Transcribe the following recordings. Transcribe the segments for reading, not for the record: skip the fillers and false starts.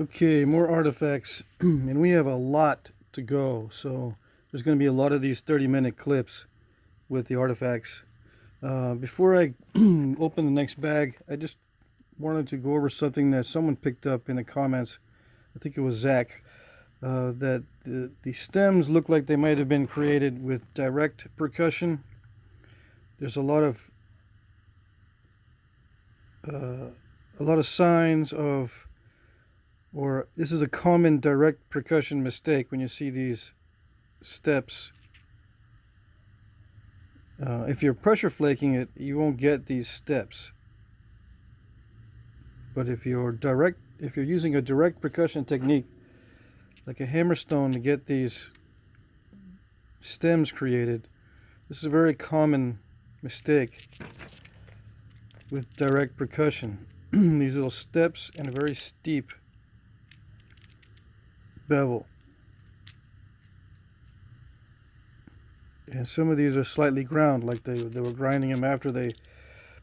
Okay, more artifacts, and we have a lot to go, so there's going to be a lot of these 30-minute clips with the artifacts. Before I open the next bag, I just wanted to go over something that someone picked up in the comments. I think it was Zach, that the stems look like they might have been created with direct percussion. There's a lot of signs of, or this is a common direct percussion mistake when you see these steps. If you're pressure flaking it, you won't get these steps. But if you're using a direct percussion technique, like a hammerstone, to get these stems created, this is a very common mistake with direct percussion. These little steps and a very steep bevel. And some of these are slightly ground, like they were grinding them after they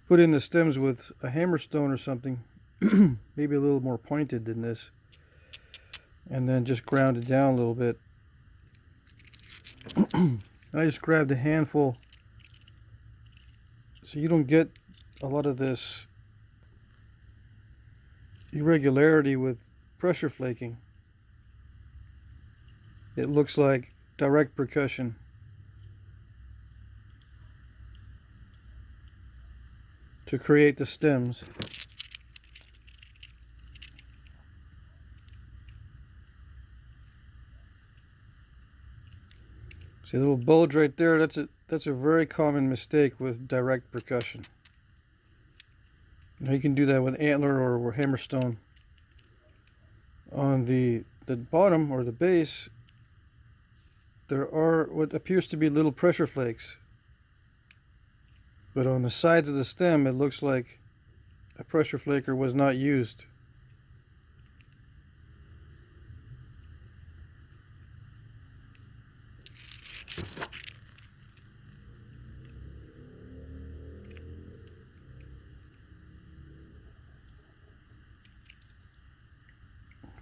put in the stems with a hammerstone or something. Maybe a little more pointed than this. And then just ground it down a little bit. I just grabbed a handful so you don't get a lot of this irregularity with pressure flaking. It looks like direct percussion. To create the stems. See a little bulge right there? That's a very common mistake with direct percussion. You can do that with antler or hammerstone. On the bottom or the base, there are what appears to be little pressure flakes. But on the sides of the stem, it looks like a pressure flaker was not used.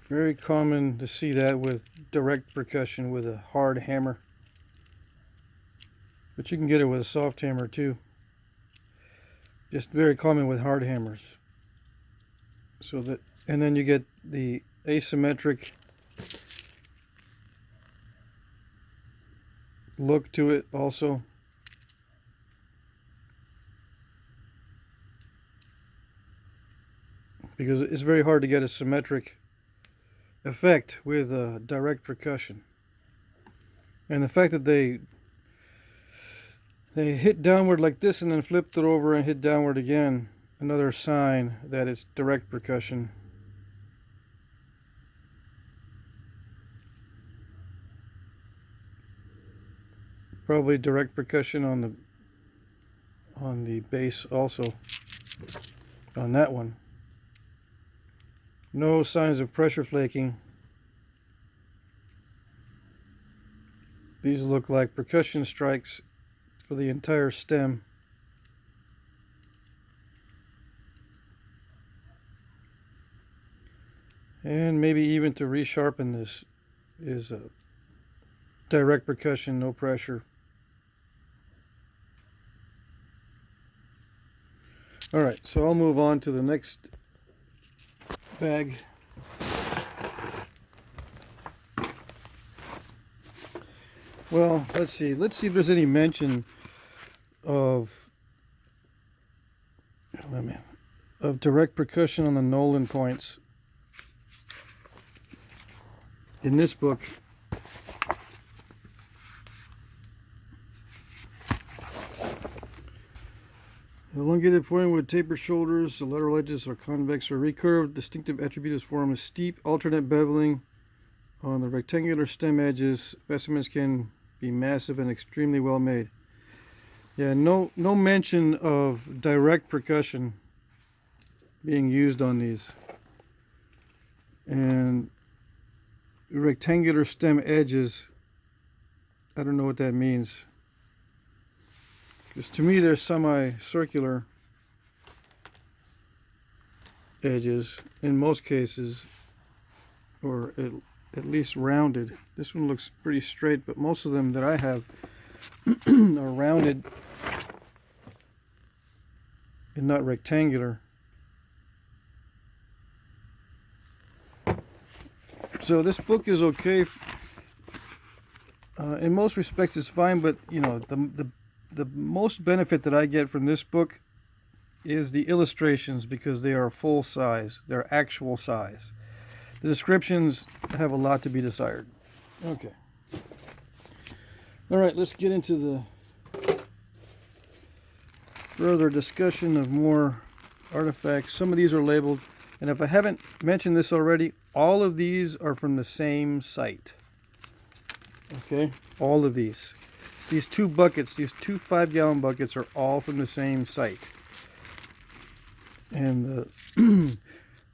Very common to see that with direct percussion with a hard hammer. But you can get it with a soft hammer too. Just very common with hard hammers. And then you get the asymmetric look to it also. Because it's very hard to get a symmetric effect with direct percussion. And the fact that they hit downward like this and then flipped it over and hit downward again, another sign that it's direct percussion. Probably direct percussion on the base also, on that one. No signs of pressure flaking. These look like percussion strikes for the entire stem. And maybe even to resharpen this is a direct percussion, no pressure. Alright, so I'll move on to the next bag. Well, let's see if there's any mention of direct percussion on the Nolan points in this book. The elongated point with tapered shoulders, the lateral edges are convex or recurved. Distinctive attribute is form of steep alternate beveling on the rectangular stem edges. Specimens can be massive and extremely well made. Yeah, no mention of direct percussion being used on these. And rectangular stem edges, I don't know what that means. Because to me they're semicircular edges in most cases. or at least rounded. This one looks pretty straight, but most of them that I have are rounded and not rectangular. So this book is okay. In most respects, it's fine, but you know, the most benefit that I get from this book is the illustrations, because they are full size. They're actual size. The descriptions have a lot to be desired. Okay. All right, let's get into the further discussion of more artifacts. Some of these are labeled, and if I haven't mentioned this already, all of these are from the same site. Okay, all of these. These two buckets, these two 5-gallon buckets, are all from the same site. And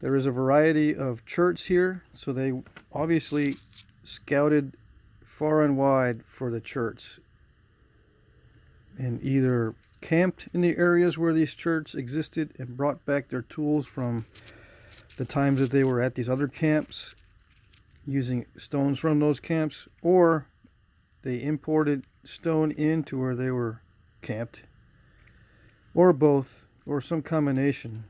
there is a variety of cherts here, so they obviously scouted far and wide for the cherts, and either camped in the areas where these cherts existed and brought back their tools from the times that they were at these other camps, using stones from those camps, or they imported stone into where they were camped, or both, or some combination.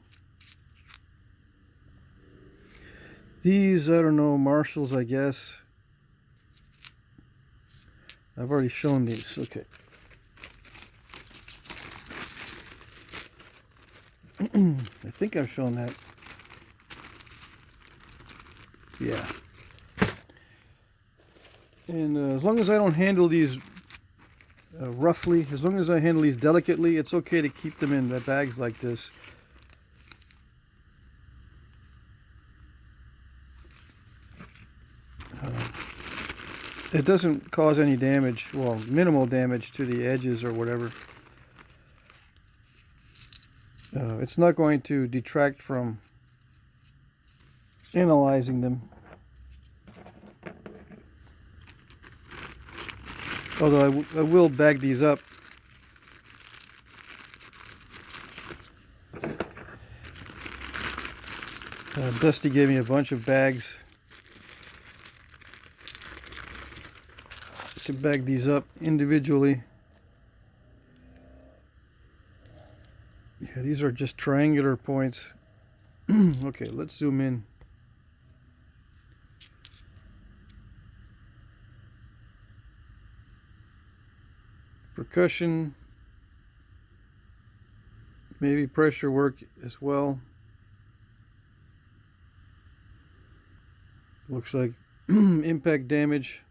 These, I don't know, marshals, I guess. I've already shown these. Okay. I think I've shown that. Yeah. And as long as I don't handle these roughly, as long as I handle these delicately, it's okay to keep them in the bags like this. It doesn't cause any damage, well, minimal damage to the edges or whatever. It's not going to detract from analyzing them. Although I will bag these up. Dusty gave me a bunch of bags to bag these up individually. Yeah, these are just triangular points. Okay, let's zoom in. Percussion, maybe pressure work as well. Looks like impact damage.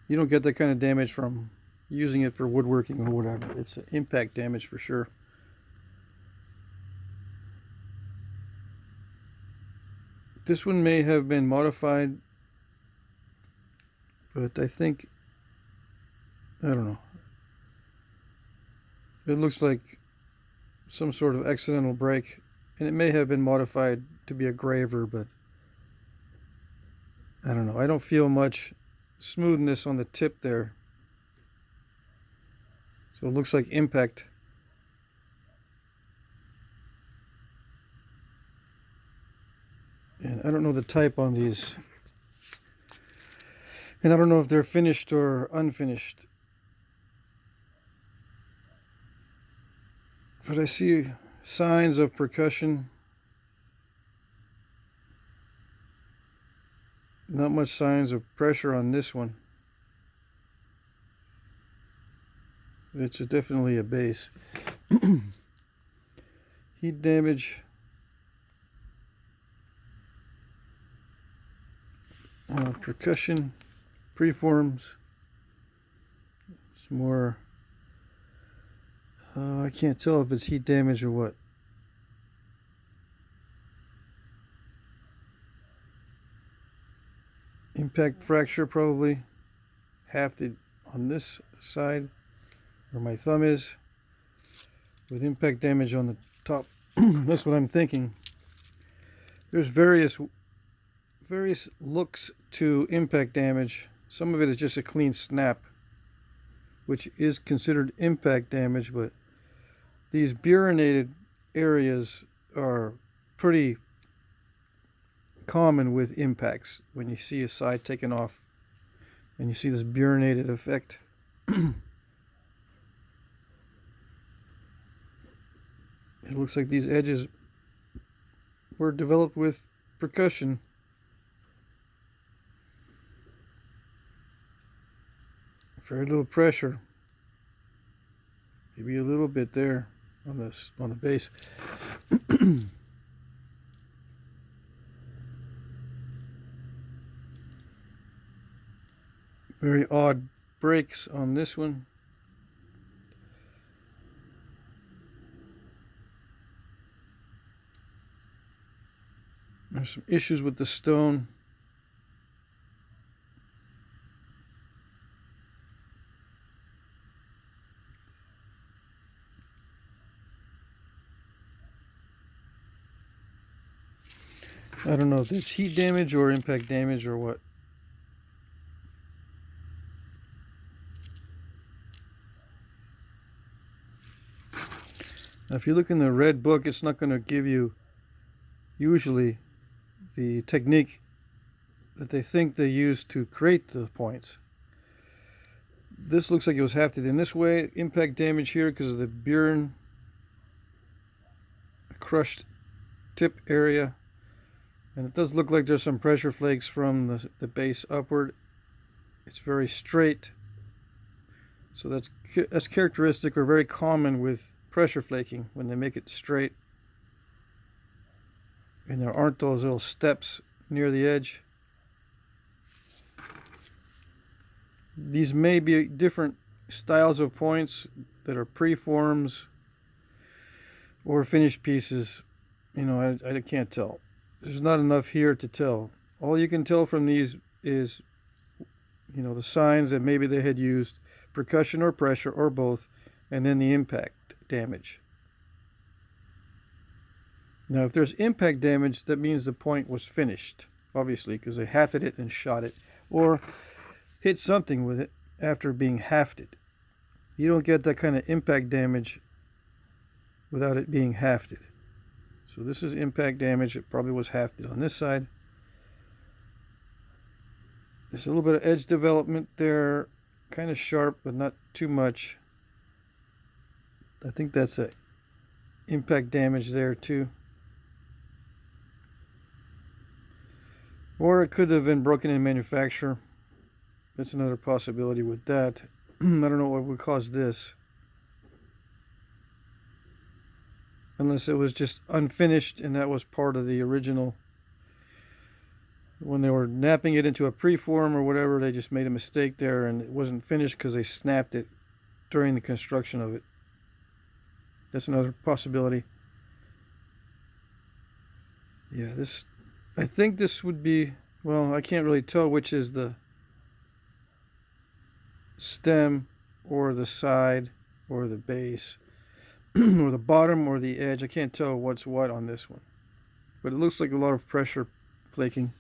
You don't get that kind of damage from using it for woodworking or whatever. It's impact damage for sure. This one may have been modified, but I think, I don't know. It looks like some sort of accidental break, and it may have been modified to be a graver, but I don't know. I don't feel much smoothness on the tip there. So it looks like impact. And I don't know the type on these. And I don't know if they're finished or unfinished. But I see signs of percussion. Not much signs of pressure on this one. It's definitely a base. Heat damage. Percussion. Preforms. Some more. I can't tell if it's heat damage or what. Impact fracture probably. Hafted on this side where my thumb is, with impact damage on the top. That's what I'm thinking. There's various looks to impact damage. Some of it is just a clean snap, which is considered impact damage, but these burinated areas are pretty common with impacts when you see a side taken off and you see this burinated effect. It looks like these edges were developed with percussion. Very little pressure. Maybe a little bit there on the base. Very odd breaks on this one. There's some issues with the stone. I don't know if it's heat damage or impact damage or what. Now, if you look in the red book, it's not going to give you usually the technique that they think they use to create the points. This looks like it was hafted in this way. Impact damage here because of the burin, crushed tip area. And it does look like there's some pressure flakes from the base upward. It's very straight. So that's characteristic or very common with pressure flaking when they make it straight. And there aren't those little steps near the edge. These may be different styles of points that are preforms or finished pieces. You know, I can't tell. There's not enough here to tell. All you can tell from these is, you know, the signs that maybe they had used percussion or pressure or both, and then the impact damage. Now, if there's impact damage, that means the point was finished, obviously, because they hafted it and shot it, or hit something with it after being hafted. You don't get that kind of impact damage without it being hafted. So this is impact damage. It probably was hafted on this side. There's a little bit of edge development there, kind of sharp, but not too much. I think that's a impact damage there too. Or it could have been broken in manufacture. That's another possibility with that. I don't know what would cause this. Unless it was just unfinished and that was part of the original. When they were napping it into a preform or whatever, they just made a mistake there and it wasn't finished because they snapped it during the construction of it. That's another possibility. Yeah, I think this would be, well, I can't really tell which is the stem or the side or the base. Or the bottom or the edge. I can't tell what's what on this one, but it looks like a lot of pressure flaking.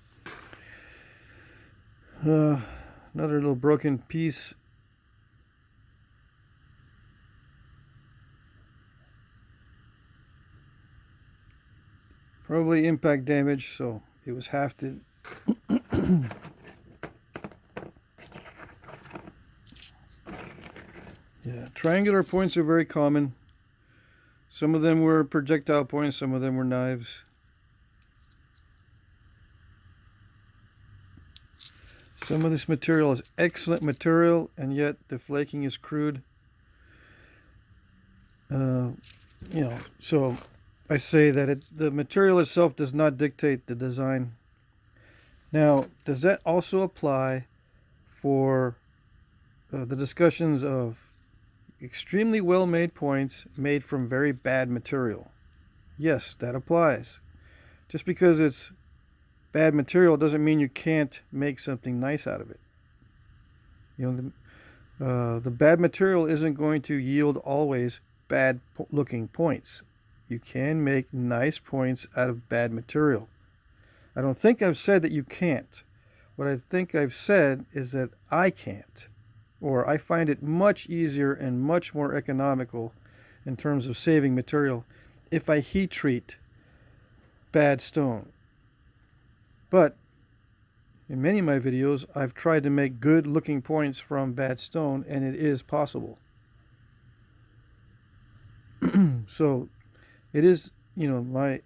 Another little broken piece. Probably impact damage, so it was hafted. Yeah, triangular points are very common. Some of them were projectile points, some of them were knives. Some of this material is excellent material, and yet the flaking is crude. You know, so I say that the material itself does not dictate the design. Now, does that also apply for the discussions of extremely well-made points made from very bad material? Yes, that applies. Just because it's bad material doesn't mean you can't make something nice out of it. You know, the bad material isn't going to yield always bad looking points. You can make nice points out of bad material. I don't think I've said that you can't. What I think I've said is that I can't. Or I find it much easier and much more economical in terms of saving material if I heat treat bad stone. But in many of my videos, I've tried to make good looking points from bad stone, and it is possible. So it is, my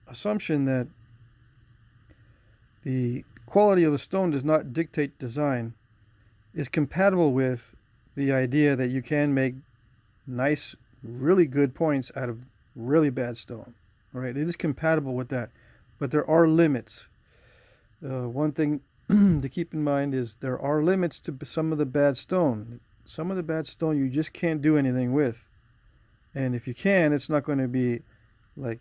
assumption that the quality of the stone does not dictate design is compatible with the idea that you can make nice, really good points out of really bad stone. All right, it is compatible with that, but there are limits. One thing to keep in mind is there are limits to some of the bad stone. Some of the bad stone you just can't do anything with, and if you can, it's not going to be like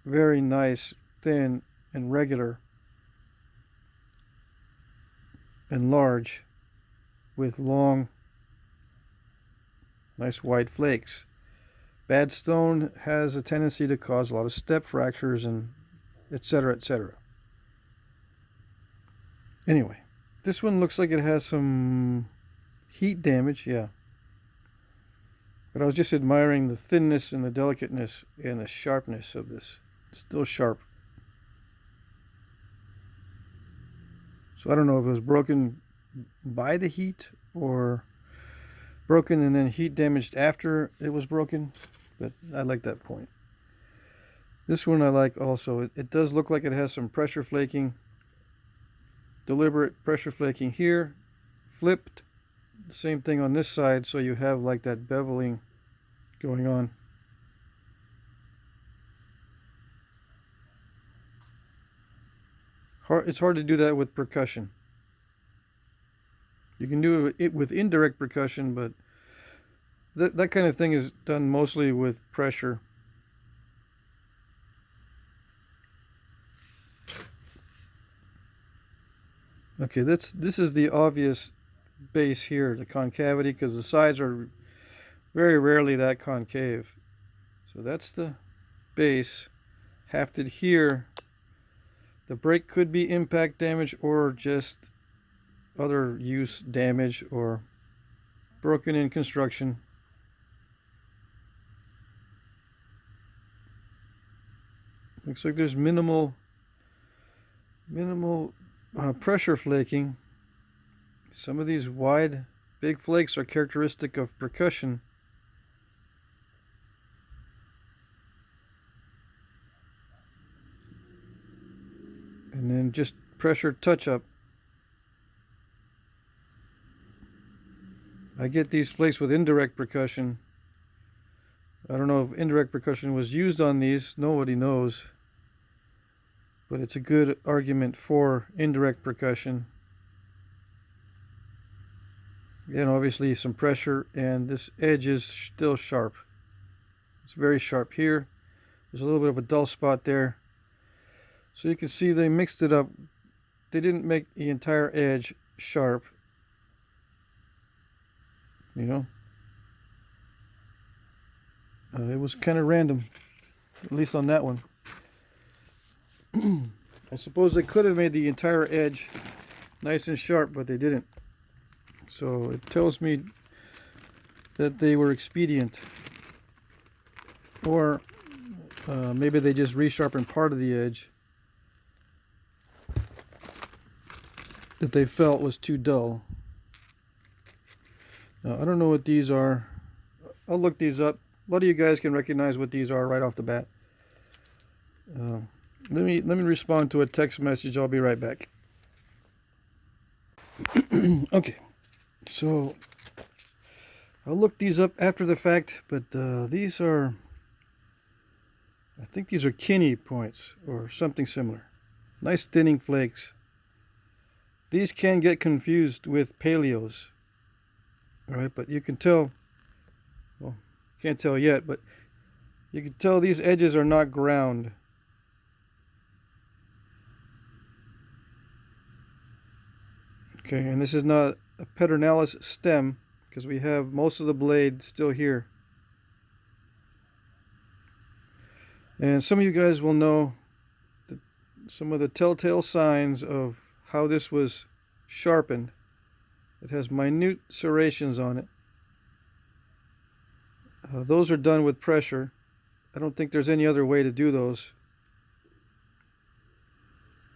very nice, thin, and regular and large with long, nice white flakes. Bad stone has a tendency to cause a lot of step fractures and etc., etc. Anyway, this one looks like it has some heat damage, yeah. But I was just admiring the thinness and the delicateness and the sharpness of this. It's still sharp. So I don't know if it was broken by the heat or broken and then heat damaged after it was broken, but I like that point. This one I like also. It does look like it has some pressure flaking, deliberate pressure flaking here, flipped, same thing on this side, so you have like that beveling going on. It's hard to do that with percussion. You can do it with indirect percussion, but that kind of thing is done mostly with pressure. Okay, this is the obvious base here, the concavity, because the sides are very rarely that concave. So that's the base. Hafted here. The break could be impact damage or just other use damage or broken in construction. Looks like there's minimal pressure flaking. Some of these wide, big flakes are characteristic of percussion. And then just pressure touch-up. I get these flakes with indirect percussion. I don't know if indirect percussion was used on these. Nobody knows. But it's a good argument for indirect percussion. And obviously some pressure, and this edge is still sharp. It's very sharp here. There's a little bit of a dull spot there. So you can see they mixed it up. They didn't make the entire edge sharp. It was kind of random, at least on that one. I suppose they could have made the entire edge nice and sharp, but they didn't. So it tells me that they were expedient. Or maybe they just resharpened part of the edge that they felt was too dull. Now, I don't know what these are. I'll look these up. A lot of you guys can recognize what these are right off the bat. Let me respond to a text message. I'll be right back. Okay, so I'll look these up after the fact, but these are, I think these are Kinney points or something similar. Nice thinning flakes. These can get confused with paleos. All right, but you can tell, well, can't tell yet, but you can tell these edges are not ground. Okay, and this is not a peternalis stem because we have most of the blade still here. And some of you guys will know that some of the telltale signs of how this was sharpened. It has minute serrations on it. Those are done with pressure. I don't think there's any other way to do those.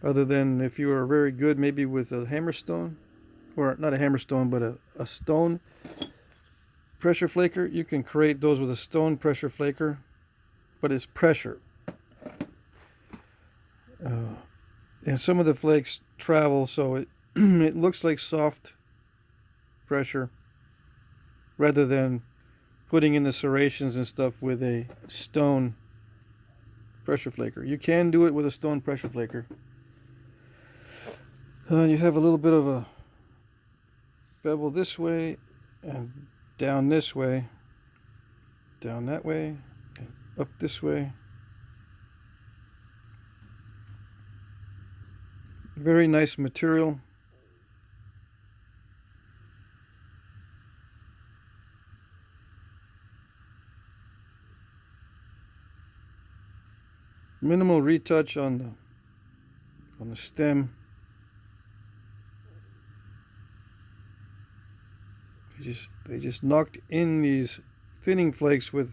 other than if you are very good maybe with a hammerstone, or not a hammerstone, but a stone pressure flaker. You can create those with a stone pressure flaker, but it's pressure. And some of the flakes travel, so it it looks like soft pressure rather than putting in the serrations and stuff with a stone pressure flaker. You can do it with a stone pressure flaker. You have a little bit of a bevel this way and down this way, down that way, and up this way. Very nice material. Minimal retouch on the stem. They just knocked in these thinning flakes with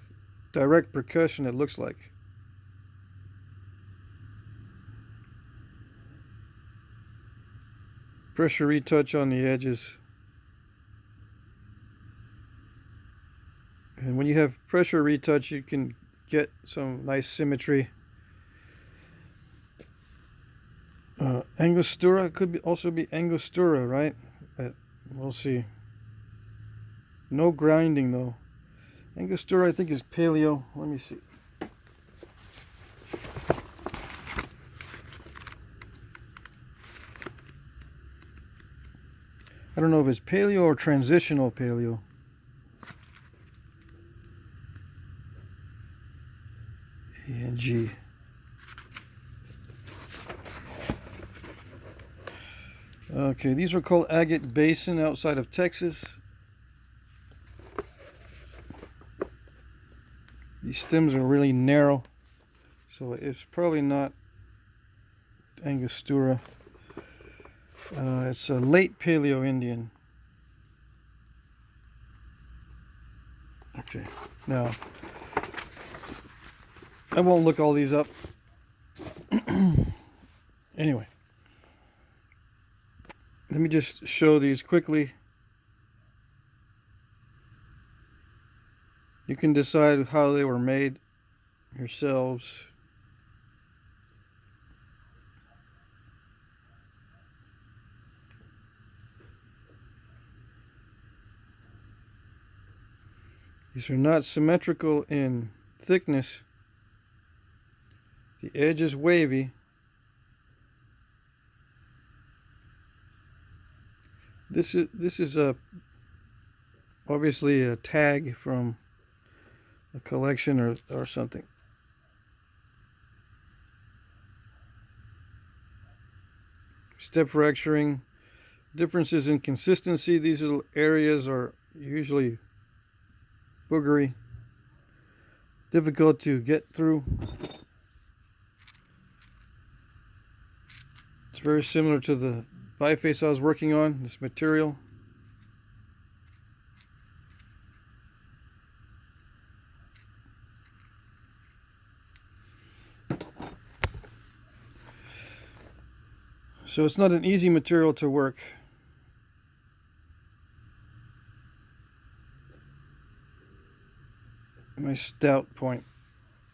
direct percussion, it looks like. Pressure retouch on the edges. And when you have pressure retouch, you can get some nice symmetry. Angostura could also be Angostura, right? We'll see. No grinding though. Angostura I think is paleo. Let me see. I don't know if it's paleo or transitional paleo. A and G. Okay, these are called agate basin outside of Texas. These stems are really narrow, so it's probably not Angostura. It's a late Paleo Indian. Okay, now I won't look all these up. Anyway, let me just show these quickly. You can decide how they were made yourselves. These are not symmetrical in thickness. The edge is wavy. This is obviously a tag from a collection or something. Step fracturing, differences in consistency. These little areas are usually boogery, difficult to get through. It's very similar to the biface I was working on, this material. So it's not an easy material to work. My stout point.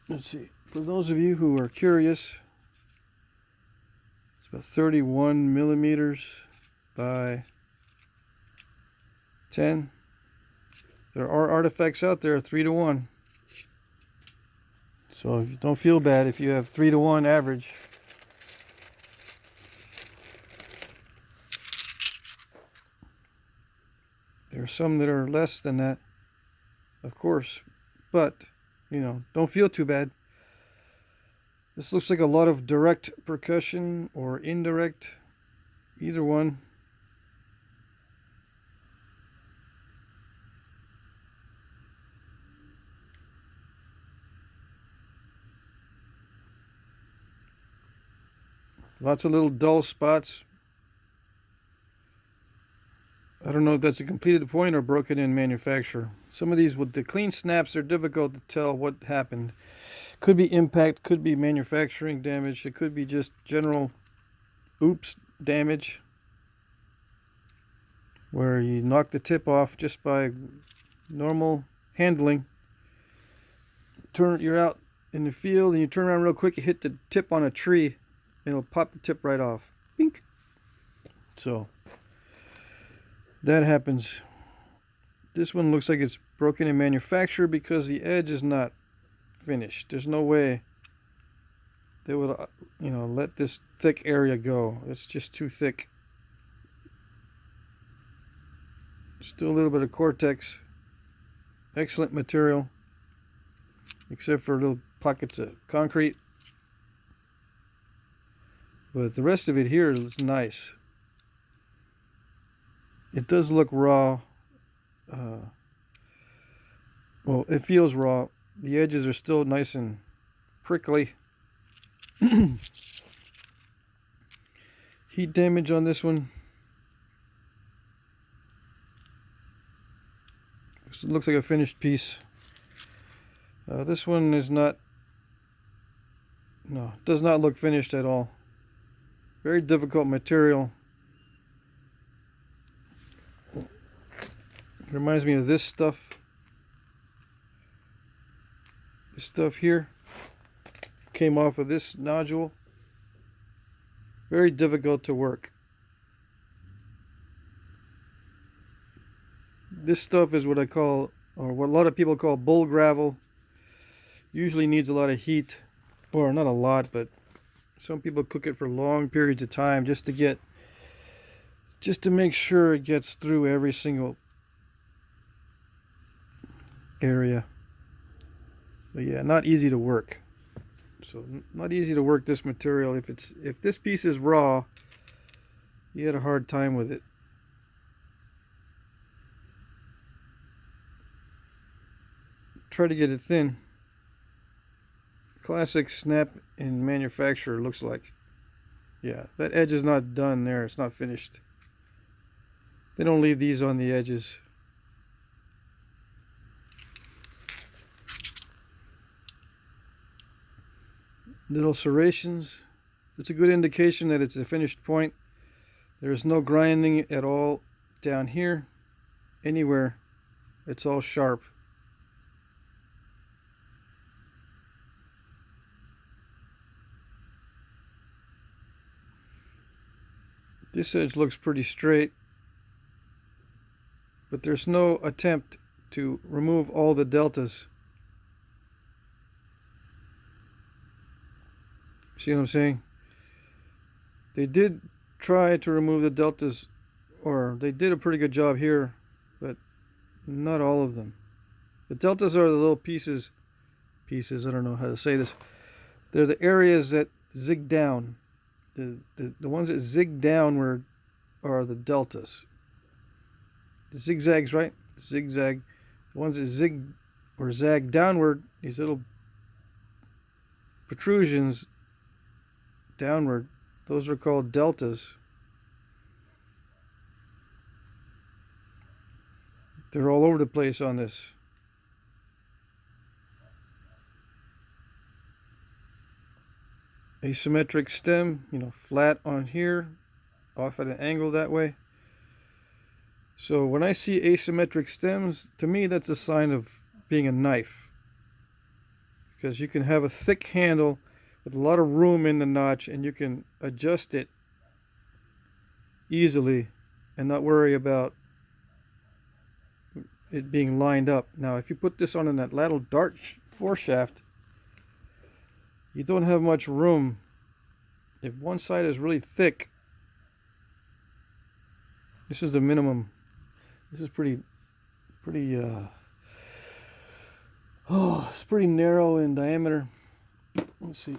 Let's see. For those of you who are curious, it's about 31 millimeters by 10. There are artifacts out there 3-to-1. So if you don't feel bad if you have 3-to-1 average. There are some that are less than that, of course, but, you know, don't feel too bad. This looks like a lot of direct percussion or indirect, either one. Lots of little dull spots. I don't know if that's a completed point or broken in manufacture. Some of these with the clean snaps are difficult to tell what happened. Could be impact, could be manufacturing damage, it could be just general oops damage, where you knock the tip off just by normal handling. You're out in the field and you turn around real quick, you hit the tip on a tree and it'll pop the tip right off. Bink. So that happens. This one looks like it's broken in manufacture because the edge is not finished. There's no way they would, let this thick area go. It's just too thick. Still a little bit of cortex. Excellent material, except for little pockets of concrete. But the rest of it here is nice. It does look raw. Well, it feels raw. The edges are still nice and prickly. Heat damage on this one. It looks like a finished piece. This one is not, does not look finished at all. Very difficult material. It reminds me of this stuff. This stuff here came off of this nodule. Very difficult to work. This stuff is what I call, or what a lot of people call, bull gravel. Usually needs a lot of heat, or not a lot, but some people cook it for long periods of time just to make sure it gets through every single area. But yeah, not easy to work. So not easy to work this material. If this piece is raw, you had a hard time with it. Try to get it thin. Classic snap in manufacture looks like. Yeah, that edge is not done there. It's not finished. They don't leave these on the edges. Little serrations. It's a good indication that it's a finished point. There is no grinding at all down here. Anywhere. It's all sharp. This edge looks pretty straight, but there's no attempt to remove all the deltas. See what I'm saying? They did try to remove the deltas, or they did a pretty good job here, but not all of them. The deltas are the little pieces, I don't know how to say this. They're the areas that zig down. The ones that zig downward are the deltas. The zigzags, right? Zigzag. The ones that zig or zag downward, these little protrusions downward, those are called deltas. They're all over the place on this. Asymmetric stem, flat on here, off at an angle that way. So when I see asymmetric stems, to me that's a sign of being a knife. Because you can have a thick handle with a lot of room in the notch and you can adjust it easily and not worry about it being lined up. Now if you put this on that lateral dart foreshaft, you don't have much room. If one side is really thick, this is the minimum. This is pretty it's pretty narrow in diameter. Let's see.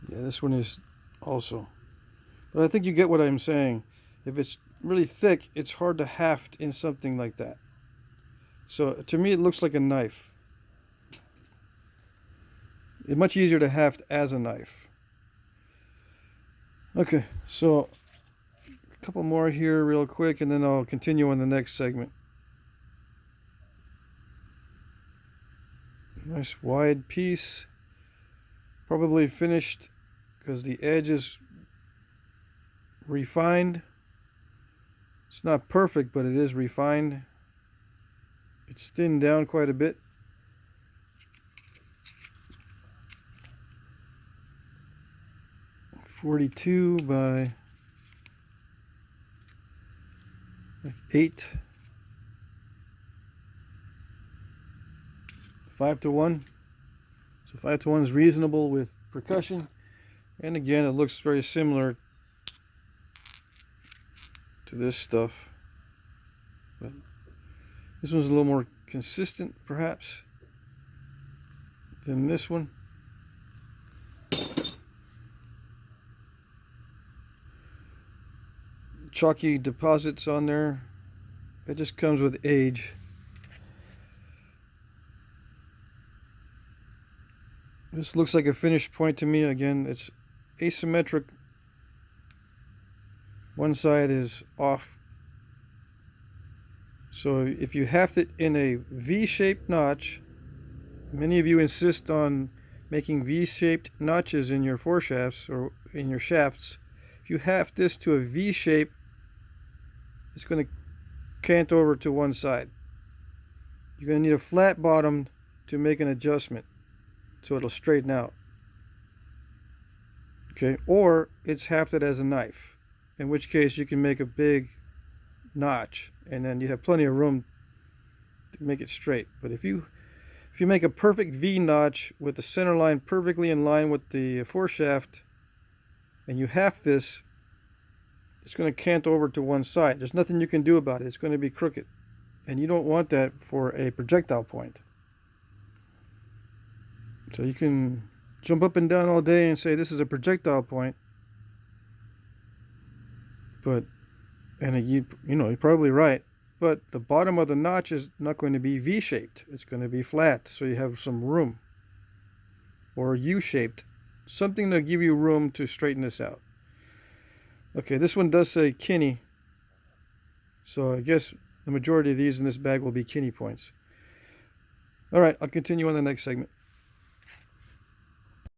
Yeah, this one is also. But I think you get what I'm saying. If it's really thick, it's hard to haft in something like that. So to me, it looks like a knife. It's much easier to haft as a knife. Okay, so a couple more here real quick, and then I'll continue on the next segment. Nice wide piece. Probably finished because the edge is refined. It's not perfect, but it is refined. It's thinned down quite a bit. .42 by like 8. 5:1. So 5:1 is reasonable with percussion. And again, it looks very similar to this stuff. But this one's a little more consistent, perhaps, than this one. Chalky deposits on there. That just comes with age. This looks like a finished point to me. Again, it's asymmetric. One side is off. So if you haft it in a V-shaped notch, many of you insist on making V-shaped notches in your foreshafts or in your shafts. If you haft this to a V shape, it's going to cant over to one side. You're going to need a flat bottom to make an adjustment so it'll straighten out. Okay, or it's hafted as a knife, in which case you can make a big notch and then you have plenty of room to make it straight. But if you make a perfect V notch with the center line perfectly in line with the foreshaft and you haft this, it's going to cant over to one side. There's nothing you can do about it. It's going to be crooked. And you don't want that for a projectile point. So you can jump up and down all day and say this is a projectile point. But, and you're probably right. But the bottom of the notch is not going to be V-shaped. It's going to be flat, so you have some room. Or U-shaped. Something to give you room to straighten this out. Okay, this one does say Kinney. So I guess the majority of these in this bag will be Kinney points. All right, I'll continue on the next segment.